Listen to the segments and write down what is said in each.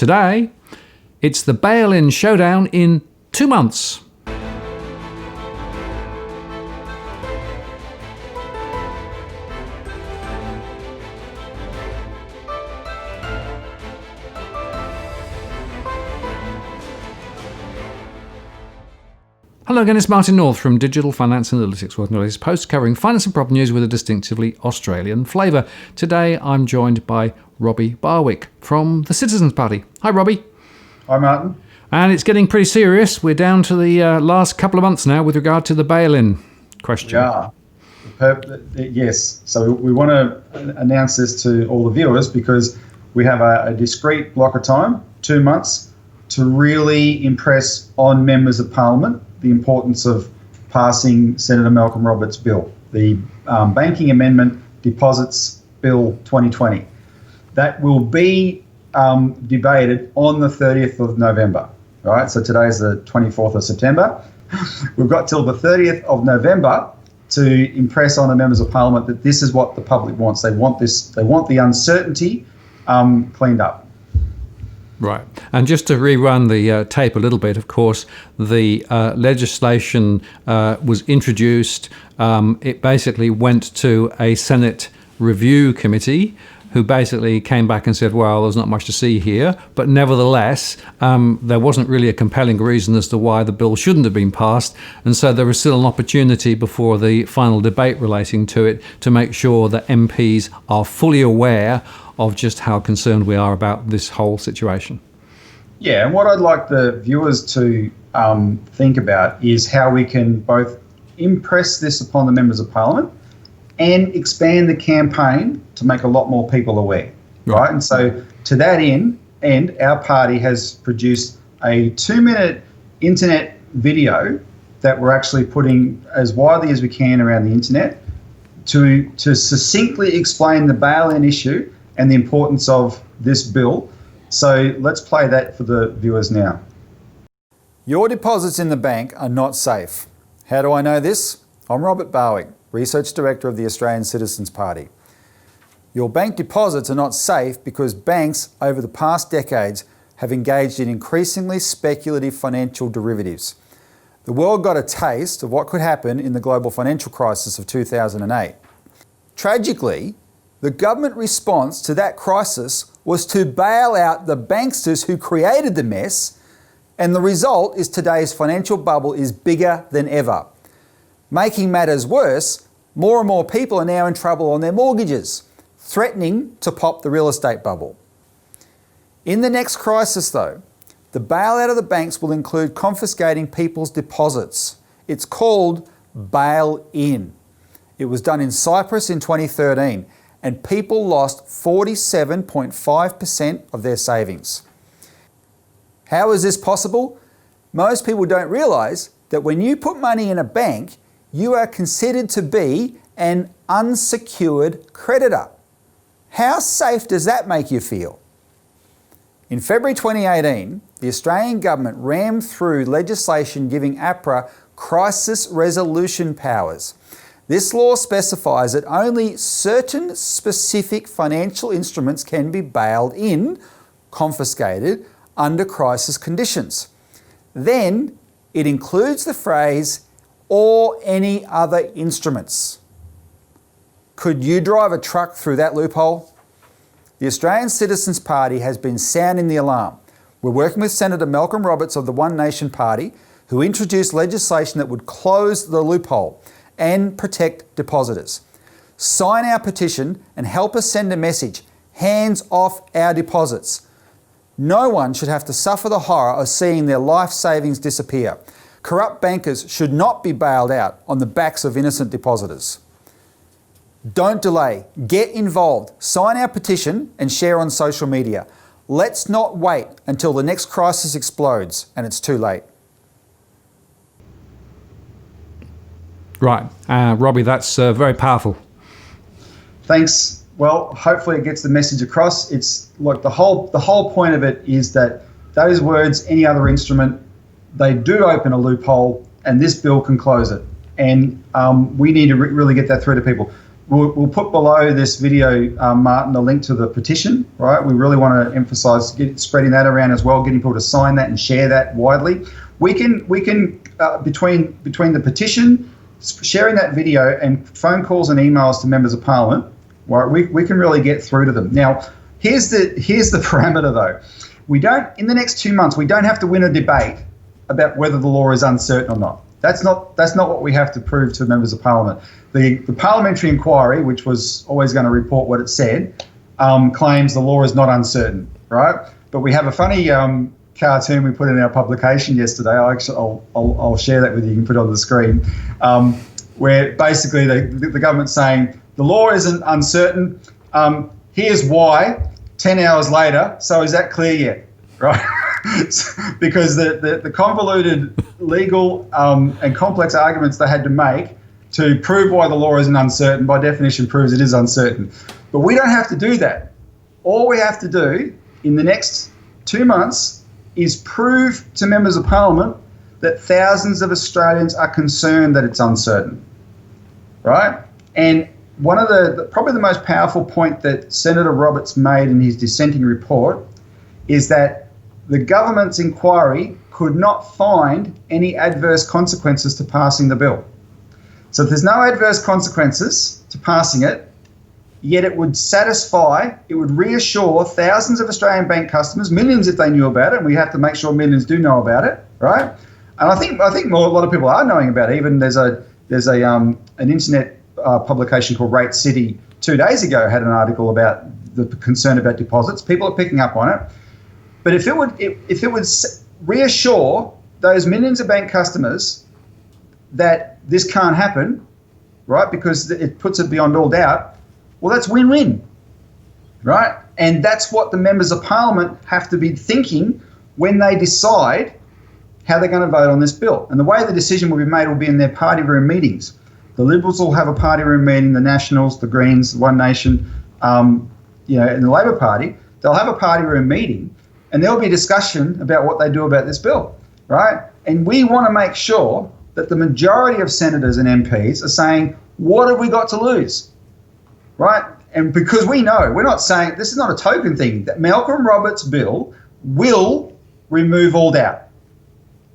Today, it's the bail-in showdown in 2 months. Hello again, it's Martin North from Digital Finance Analytics, working on this post covering finance and property news with a distinctively Australian flavour. Today I'm joined by Robbie Barwick from the Citizens Party. Hi Robbie. Hi Martin. And it's getting pretty serious. We're down to the last couple of months now with regard to the bail-in question. Yeah. Yes. So we want to announce this to all the viewers because we have a discrete block of time, 2 months, to really impress on members of Parliament the importance of passing Senator Malcolm Roberts' bill, the Banking Amendment Deposits Bill 2020. That will be debated on the 30th of November. All right, so today is the 24th of September. We've got till the 30th of November to impress on the members of Parliament that this is what the public wants. They want this. They want the uncertainty cleaned up. Right. And just to rerun the tape a little bit, of course, the legislation was introduced. It basically went to a Senate review committee who basically came back and said, well, there's not much to see here. But nevertheless, there wasn't really a compelling reason as to why the bill shouldn't have been passed. And so there is still an opportunity before the final debate relating to it to make sure that MPs are fully aware of just how concerned we are about this whole situation. Yeah, and what I'd like the viewers to think about is how we can both impress this upon the members of Parliament and expand the campaign to make a lot more people aware, right? And so to that end, our party has produced a 2-minute internet video that we're actually putting as widely as we can around the internet to succinctly explain the bail-in issue and the importance of this bill. So let's play that for the viewers now. Your deposits in the bank are not safe. How do I know this? I'm Robbie Barwick, Research Director of the Australian Citizens Party. Your bank deposits are not safe because banks over the past decades have engaged in increasingly speculative financial derivatives. The world got a taste of what could happen in the global financial crisis of 2008. Tragically, the government response to that crisis was to bail out the banksters who created the mess, and the result is today's financial bubble is bigger than ever. Making matters worse, more and more people are now in trouble on their mortgages, threatening to pop the real estate bubble. In the next crisis though, the bailout of the banks will include confiscating people's deposits. It's called bail-in. It was done in Cyprus in 2013. And people lost 47.5% of their savings. How is this possible? Most people don't realise that when you put money in a bank, you are considered to be an unsecured creditor. How safe does that make you feel? In February 2018, the Australian government rammed through legislation giving APRA crisis resolution powers. This law specifies that only certain specific financial instruments can be bailed in, confiscated, under crisis conditions. Then it includes the phrase, or any other instruments. Could you drive a truck through that loophole? The Australian Citizens Party has been sounding the alarm. We're working with Senator Malcolm Roberts of the One Nation Party, who introduced legislation that would close the loophole and protect depositors. Sign our petition and help us send a message. Hands off our deposits. No one should have to suffer the horror of seeing their life savings disappear. Corrupt bankers should not be bailed out on the backs of innocent depositors. Don't delay. Get involved. Sign our petition and share on social media. Let's not wait until the next crisis explodes and it's too late. Right. Robbie, that's very powerful. Thanks. Well, hopefully it gets the message across. It's look, the whole point of it is that those words, any other instrument, they do open a loophole, and this bill can close it. And we need to really get that through to people. we'll put below this video, Martin, the link to the petition, right? We really want to emphasise spreading that around as well, getting people to sign that and share that widely. We can between the petition, sharing that video, and phone calls and emails to members of Parliament, right? We can really get through to them. Now, here's the parameter though. In the next 2 months, we don't have to win a debate about whether the law is uncertain or not. That's not what we have to prove to members of Parliament. The parliamentary inquiry, which was always going to report what it said, claims the law is not uncertain, right? But we have a funny cartoon we put in our publication yesterday. I'll share that with you. You can put it on the screen, where basically the government's saying the law isn't uncertain. Here's why. 10 hours later. So is that clear yet? Right? Because the convoluted legal and complex arguments they had to make to prove why the law isn't uncertain, by definition, proves it is uncertain. But we don't have to do that. All we have to do in the next 2 months is prove to members of Parliament that thousands of Australians are concerned that it's uncertain, right? And one of probably the most powerful point that Senator Roberts made in his dissenting report is that the government's inquiry could not find any adverse consequences to passing the bill. So if there's no adverse consequences to passing it, yet it would reassure thousands of Australian bank customers, millions if they knew about it, and we have to make sure millions do know about it, right? And I think a lot of people are knowing about it. Even there's an internet publication called Rate City 2 days ago had an article about the concern about deposits. People are picking up on it. But if it would reassure those millions of bank customers that this can't happen, right, because it puts it beyond all doubt, well, that's win-win, right? And that's what the members of Parliament have to be thinking when they decide how they're going to vote on this bill. And the way the decision will be made will be in their party room meetings. The Liberals will have a party room meeting, the Nationals, the Greens, One Nation, and the Labor Party, they'll have a party room meeting, and there'll be discussion about what they do about this bill, right? And we want to make sure that the majority of senators and MPs are saying, what have we got to lose, right? And because we know, we're not saying, this is not a token thing, that Malcolm Roberts' bill will remove all doubt,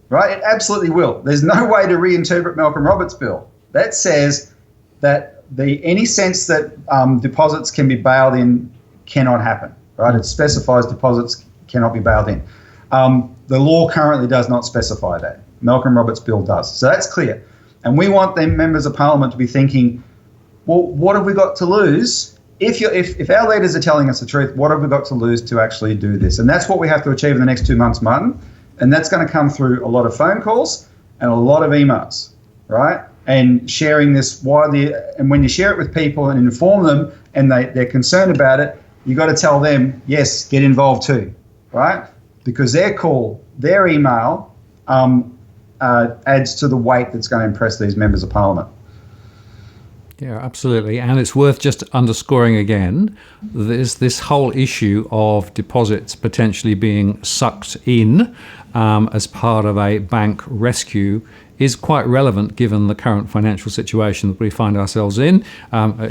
right? It absolutely will. There's no way to reinterpret Malcolm Roberts' bill. That says that any sense that deposits can be bailed in cannot happen, right? It specifies deposits cannot be bailed in. The law currently does not specify that. Malcolm Roberts' bill does. So that's clear. And we want them members of Parliament to be thinking, well, what have we got to lose? If our leaders are telling us the truth, what have we got to lose to actually do this? And that's what we have to achieve in the next 2 months, Martin. And that's going to come through a lot of phone calls and a lot of emails, right? And sharing this widely. And when you share it with people and inform them and they're concerned about it, you've got to tell them, yes, get involved too, right? Because their call, their email adds to the weight that's going to impress these members of Parliament. Yeah, absolutely. And it's worth just underscoring again, this whole issue of deposits potentially being sucked in as part of a bank rescue is quite relevant given the current financial situation that we find ourselves in.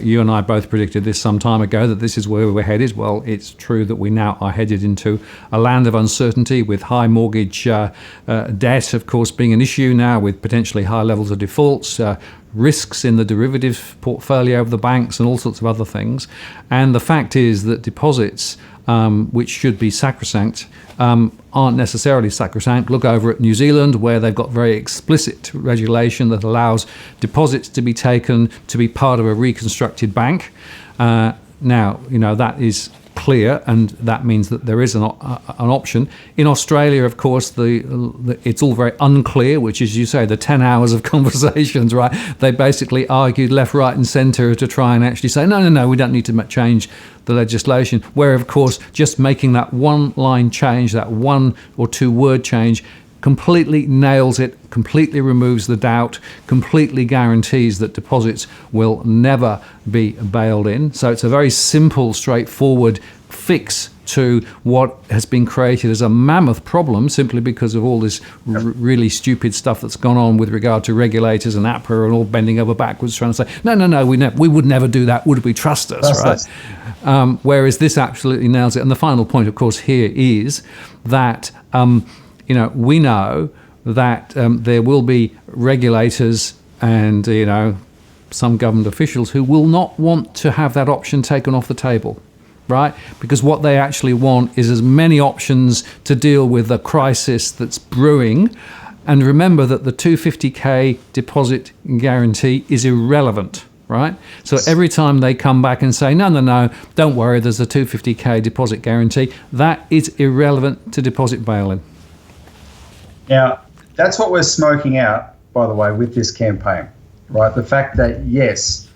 You and I both predicted this some time ago, that this is where we're headed. Well, it's true that we now are headed into a land of uncertainty, with high mortgage debt, of course, being an issue now, with potentially high levels of defaults, risks in the derivative portfolio of the banks, and all sorts of other things. And the fact is that deposits, which should be sacrosanct, aren't necessarily sacrosanct. Look over at New Zealand, where they've got very explicit regulation that allows deposits to be taken to be part of a reconstructed bank. Now, that is clear, and that means that there is an option. In Australia, of course, it's all very unclear, which is, you say, the 10 hours of conversations, right? They basically argued left, right and centre to try and actually say, no, we don't need to change the legislation, where, of course, just making that one line change, that 1 or 2 word change, completely nails it, completely removes the doubt, completely guarantees that deposits will never be bailed in. So it's a very simple, straightforward fix to what has been created as a mammoth problem simply because of all this really stupid stuff that's gone on with regard to regulators and APRA and all bending over backwards trying to say, no, we would never do that, would we trust us, right? Whereas this absolutely nails it. And the final point, of course, here is that, we know that there will be regulators and, some government officials who will not want to have that option taken off the table. Right? Because what they actually want is as many options to deal with the crisis that's brewing. And remember that the 250k deposit guarantee is irrelevant, right? So every time they come back and say, no, don't worry, there's a 250k deposit guarantee, that is irrelevant to deposit bail-in. Now, that's what we're smoking out, by the way, with this campaign, right? The fact that, yes,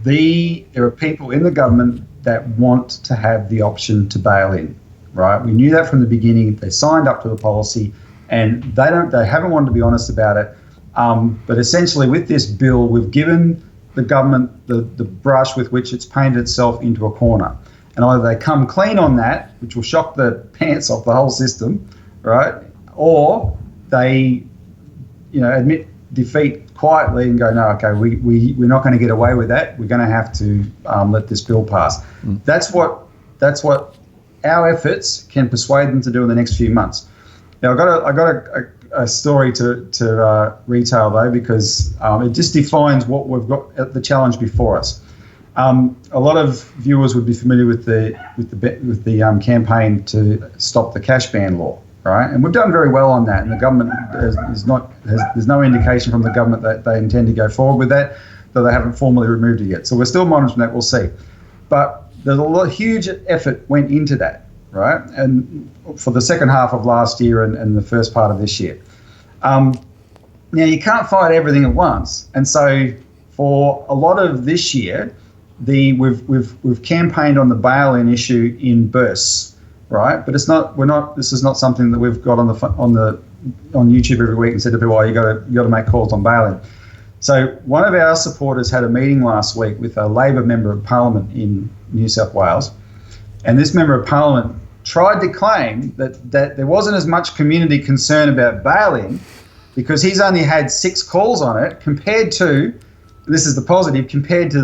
there are people in the government that want to have the option to bail in, right? We knew that from the beginning. They signed up to the policy, and they haven't wanted to be honest about it. But essentially, with this bill, we've given the government the brush with which it's painted itself into a corner, and either they come clean on that, which will shock the pants off the whole system, right? Or they, admit defeat quietly and go, no, okay, we're not going to get away with that. We're going to have to let this bill pass. That's what our efforts can persuade them to do in the next few months. Now, I got a story to retail though, because it just defines what we've got at the challenge before us. A lot of viewers would be familiar with the campaign to stop the cash ban law. Right, and we've done very well on that, and the government there's no indication from the government that they intend to go forward with that, though they haven't formally removed it yet. So we're still monitoring that. We'll see, but there's huge effort went into that, right? And for the second half of last year and the first part of this year. Now you can't fight everything at once, and so for a lot of this year, we've campaigned on the bail-in issue in bursts. Right, but this is not something that we've got on YouTube every week and said to people, you got to make calls on bail-in. So one of our supporters had a meeting last week with a Labor member of Parliament in New South Wales, and this member of Parliament tried to claim that there wasn't as much community concern about bail-in because he's only had 6 calls on it compared to, this is the positive, compared to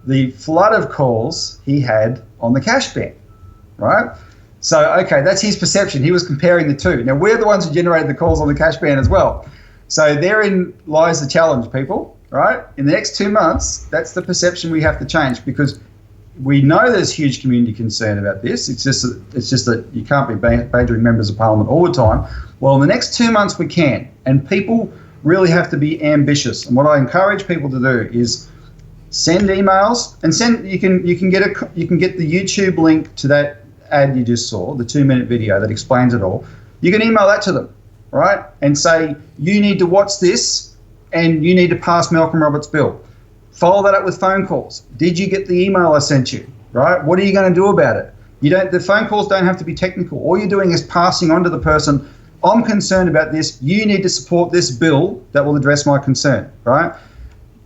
the flood of calls he had on the cash ban, right? So, okay, that's his perception. He was comparing the two. Now, we're the ones who generated the calls on the cash ban as well. So therein lies the challenge, people, right? In the next 2 months, that's the perception we have to change, because we know there's huge community concern about this. It's just that you can't be badgering members of Parliament all the time. Well, in the next 2 months, we can. And people really have to be ambitious. And what I encourage people to do is send emails, and you can get the YouTube link to that ad you just saw, the 2-minute video that explains it all. You can email that to them, right? And say, you need to watch this and you need to pass Malcolm Roberts' bill. Follow that up with phone calls. Did you get the email I sent you, right? What are you going to do about it? The phone calls don't have to be technical. All you're doing is passing on to the person, I'm concerned about this. You need to support this bill that will address my concern, right?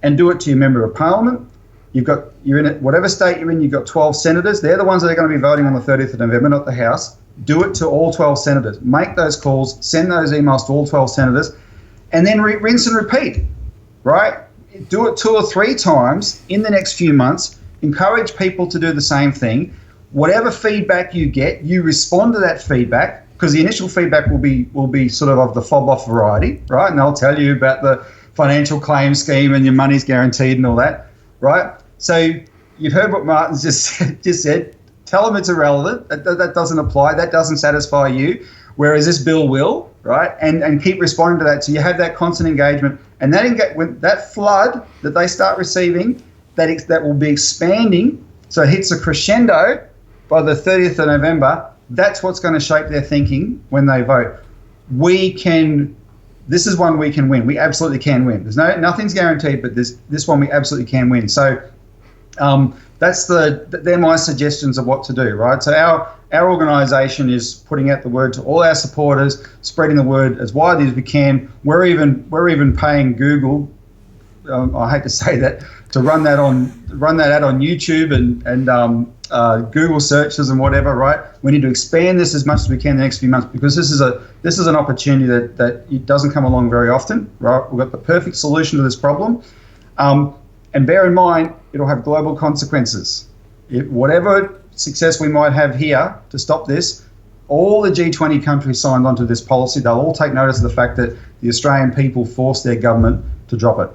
And do it to your member of Parliament. You're in it, whatever state you're in, you've got 12 senators. They're the ones that are going to be voting on the 30th of November, not the House. Do it to all 12 senators. Make those calls, send those emails to all 12 senators, and then rinse and repeat, right? Do it 2 or 3 times in the next few months. Encourage people to do the same thing. Whatever feedback you get, you respond to that feedback, because the initial feedback will be sort of the fob-off variety, right? And they'll tell you about the financial claim scheme and your money's guaranteed and all that. Right, so you've heard what Martin's just said. Tell them it's irrelevant. That doesn't apply. That doesn't satisfy you. Whereas this bill will, right? And keep responding to that. So you have that constant engagement, and when that flood that they start receiving, that will be expanding. So it hits a crescendo by the 30th of November. That's what's going to shape their thinking when they vote. This is one we can win. We absolutely can win. Nothing's guaranteed, but this one we absolutely can win. So they're my suggestions of what to do, right? So our organisation is putting out the word to all our supporters, spreading the word as widely as we can. We're even paying Google I hate to say that, to run that ad on YouTube and Google searches and whatever, right? We need to expand this as much as we can in the next few months, because this is an opportunity that it doesn't come along very often, right? We've got the perfect solution to this problem, and bear in mind, it'll have global consequences. Whatever success we might have here to stop this, all the G20 countries signed onto this policy. They'll all take notice of the fact that the Australian people forced their government to drop it,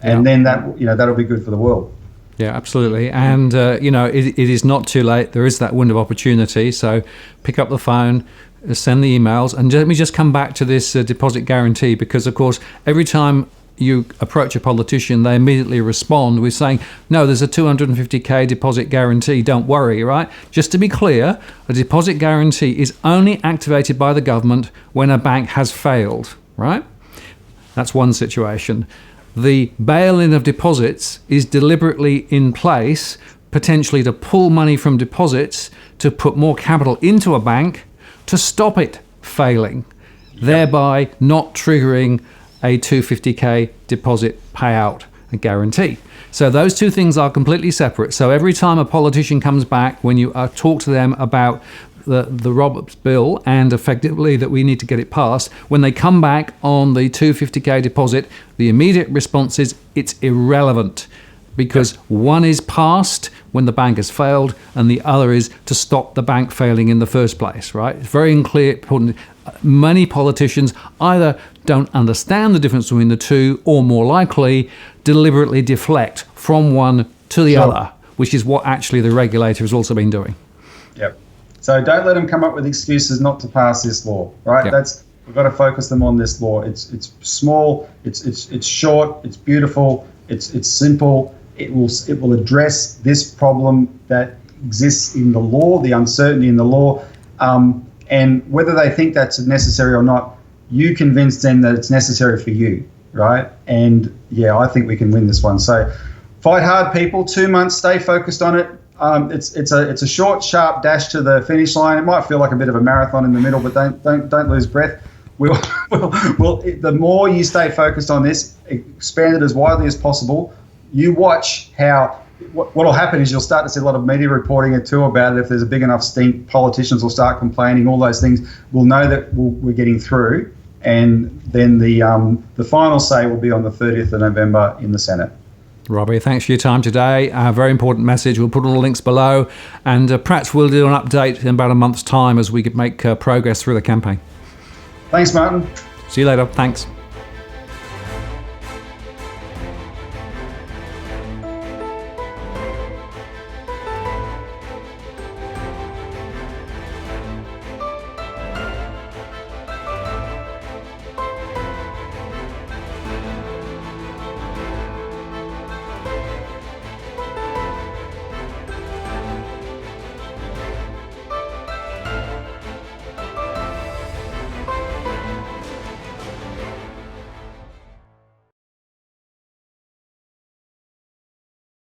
and then that'll be good for the world. Yeah, absolutely. And, it is not too late. There is that window of opportunity. So pick up the phone, send the emails. And let me just come back to this deposit guarantee, because, of course, every time you approach a politician, they immediately respond with saying, no, there's a 250k deposit guarantee, don't worry, right? Just to be clear, a deposit guarantee is only activated by the government when a bank has failed, right? That's one situation. The bail-in of deposits is deliberately in place, potentially to pull money from deposits, to put more capital into a bank, to stop it failing, thereby not triggering a 250k deposit payout and guarantee. So those two things are completely separate. So every time a politician comes back, when you talk to them about the Roberts bill and effectively that we need to get it passed, when they come back on the 250k deposit, the immediate response is it's irrelevant, because one is passed when the bank has failed and the other is to stop the bank failing in the first place, right? It's very clear. Many politicians either don't understand the difference between the two, or more likely deliberately deflect from one to the other, which is what actually the regulator has also been doing. Yep. So don't let them come up with excuses not to pass this law, right? Yep. We've got to focus them on this law. It's small, it's short, it's beautiful, it's simple. It will address this problem that exists in the law, the uncertainty in the law, and whether they think that's necessary or not, you convince them that it's necessary for you, right? And yeah, I think we can win this one. So fight hard, people. 2 months, stay focused on it. It's a short, sharp dash to the finish line. It might feel like a bit of a marathon in the middle, but don't lose breath. The more you stay focused on this, expand it as widely as possible. You watch how. What will happen is you'll start to see a lot of media reporting too about it. If there's a big enough stink, politicians will start complaining. All those things. We'll know that we're getting through, and then the final say will be on the 30th of November in the Senate. Robbie, thanks for your time today. A very important message. We'll put all the links below, and perhaps we'll do an update in about a month's time as we make progress through the campaign. Thanks, Martin. See you later. Thanks.